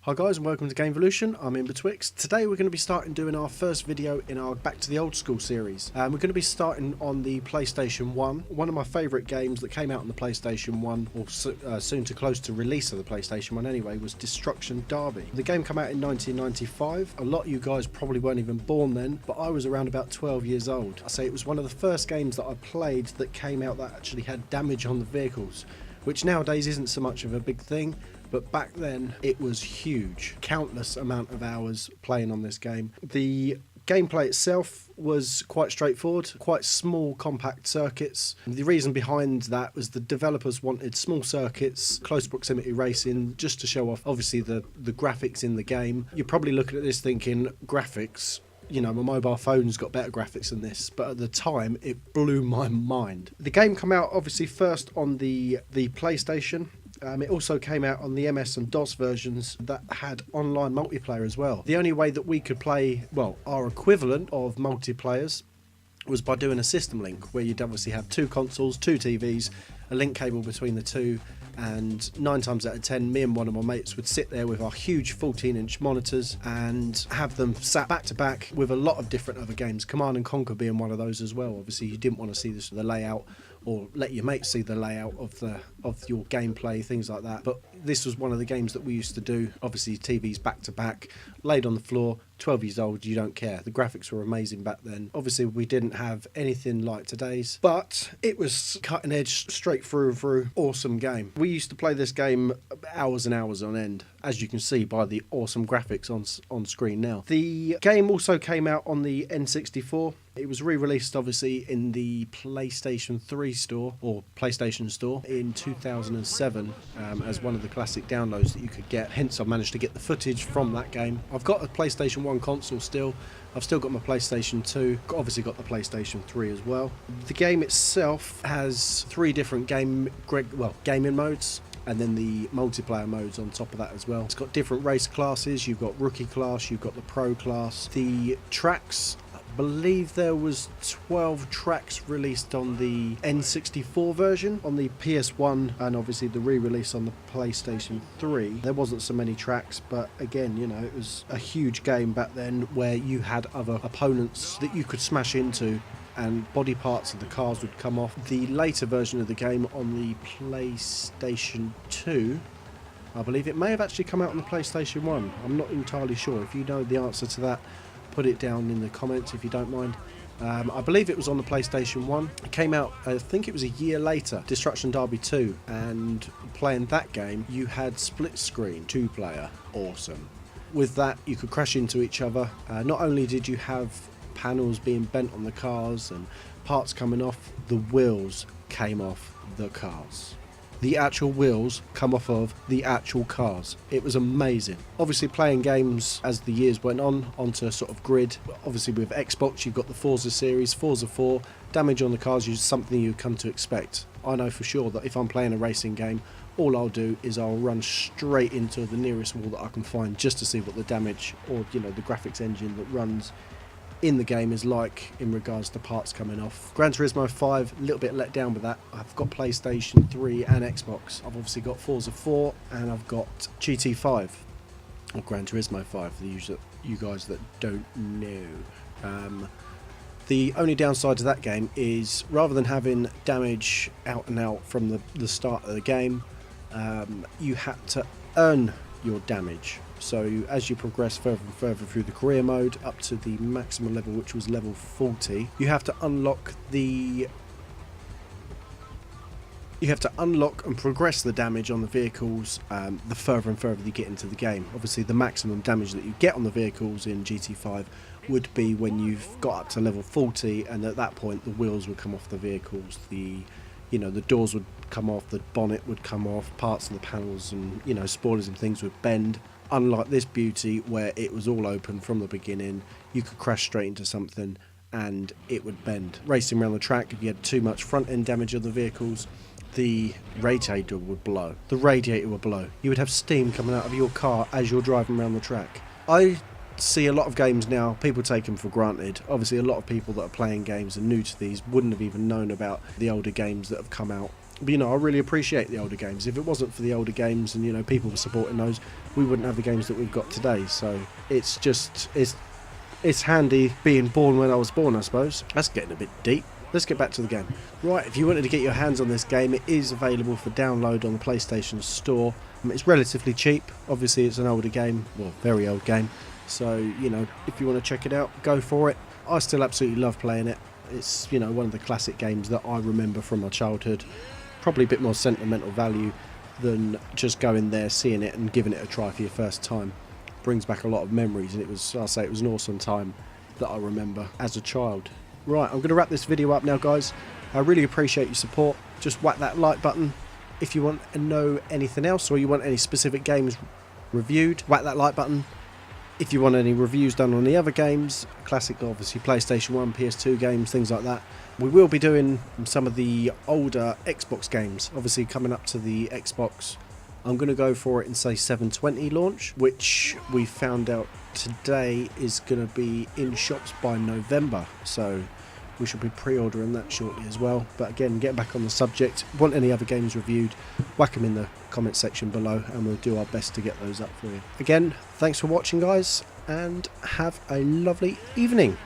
Hi guys and welcome to Gamevolution. I'm in Betwixt. Today we're going to be starting doing our first video in our Back to the Old School series. We're going to be starting on the PlayStation 1. One of my favourite games that came out on the PlayStation 1, or soon to close to release of the PlayStation 1 anyway, was Destruction Derby. The game came out in 1995. A lot of you guys probably weren't even born then, but I was around about 12 years old. I say it was one of the first games that I played that came out that actually had damage on the vehicles, which nowadays isn't so much of a big thing. But back then it was huge. Countless amount of hours playing on this game. The gameplay itself was quite straightforward, quite small compact circuits. The reason behind that was the developers wanted small circuits, close proximity racing, just to show off obviously the graphics in the game. You're probably looking at this thinking, graphics? You know, my mobile phone's got better graphics than this, but at the time it blew my mind. The game came out obviously first on the PlayStation. It also came out on the MS and DOS versions that had online multiplayer as well. The only way that we could play, well, our equivalent of multiplayers was by doing a system link, where you'd obviously have two consoles, two TVs, a link cable between the two, and 9 times out of 10 me and one of my mates would sit there with our huge 14-inch monitors and have them sat back to back with a lot of different other games, Command and Conquer being one of those as well. Obviously you didn't want to see the layout or let your mates see the layout of your gameplay, things like that, but this was one of the games that we used to do. Obviously TVs back to back, laid on the floor, 12 years old, you don't care. The graphics were amazing back then. Obviously we didn't have anything like today's, but it was cutting edge, straight through, awesome game. We used to play this game hours and hours on end, as you can see by the awesome graphics on screen now. The game also came out on the N64. It was re-released obviously in the PlayStation 3 store, or PlayStation store, in 2007 as one of the classic downloads that you could get. Hence I managed to get the footage from that game. I've got a PlayStation 1 console still. I've still got my PlayStation 2, obviously got the PlayStation 3 as well. The game itself has 3 different gaming modes, and then the multiplayer modes on top of that as well. It's got different race classes. You've got rookie class, you've got the pro class. The tracks, I believe there was 12 tracks released on the N64 version. On the PS1 and obviously the re-release on the PlayStation 3, there wasn't so many tracks, but again, you know, it was a huge game back then where you had other opponents that you could smash into and body parts of the cars would come off. The later version of the game on the PlayStation 2, I believe it may have actually come out on the PlayStation 1. I'm not entirely sure. If you know the answer to that, put it down in the comments if you don't mind. I believe it was on the PlayStation 1. It came out, I think it was a year later, Destruction Derby 2, and playing that game you had split screen, 2-player, awesome. With that you could crash into each other. Not only did you have panels being bent on the cars and parts coming off, the wheels came off the cars. The actual wheels come off of the actual cars. It was amazing. Obviously playing games as the years went on onto a sort of grid. Obviously with Xbox you've got the Forza series, Forza 4. Damage on the cars is something you come to expect. I know for sure that if I'm playing a racing game, all I'll do is I'll run straight into the nearest wall that I can find just to see what the damage, or you know, the graphics engine that runs in the game is like in regards to parts coming off. Gran Turismo 5, a little bit let down with that. I've got PlayStation 3 and Xbox. I've obviously got Forza 4 and I've got GT5, or Gran Turismo 5 for you guys that don't know. The only downside to that game is, rather than having damage out and out from the start of the game, you had to earn your damage. So as you progress further and further through the career mode up to the maximum level, which was level 40, you have to unlock and progress the damage on the vehicles the further and further you get into the game. Obviously the maximum damage that you get on the vehicles in GT5 would be when you've got up to level 40, and at that point the wheels would come off the vehicles, the doors would come off, the bonnet would come off, parts of the panels and, you know, spoilers and things would bend. Unlike this beauty where it was all open from the beginning, you could crash straight into something and it would bend. Racing around the track, if you had too much front end damage of the vehicles, the radiator would blow. You would have steam coming out of your car as you're driving around the track. I see a lot of games now, people take them for granted. Obviously a lot of people that are playing games and new to these wouldn't have even known about the older games that have come out But, you know, I really appreciate the older games. If it wasn't for the older games and, you know, people were supporting those, we wouldn't have the games that we've got today. So it's just, it's handy being born when I was born, I suppose. That's getting a bit deep. Let's get back to the game. Right, if you wanted to get your hands on this game, it is available for download on the PlayStation Store. It's relatively cheap. Obviously, it's an older game, well, very old game. So, you know, if you want to check it out, go for it. I still absolutely love playing it. It's, you know, one of the classic games that I remember from my childhood. Probably a bit more sentimental value than just going there, seeing it and giving it a try for your first time. Brings back a lot of memories, and it was, I'll say, it was an awesome time that I remember as a child. Right, I'm going to wrap this video up now, guys. I really appreciate your support. Just whack that like button. If you want to know anything else, or you want any specific games reviewed, whack that like button. If you want any reviews done on the other games, classic, obviously PlayStation 1, PS2 games, things like that. We will be doing some of the older Xbox games, obviously coming up to the Xbox. I'm going to go for it and say 720 launch, which we found out today is going to be in shops by November. So we should be pre-ordering that shortly as well. But again, getting back on the subject, want any other games reviewed, whack them in the comment section below and we'll do our best to get those up for you. Again, thanks for watching, guys, and have a lovely evening.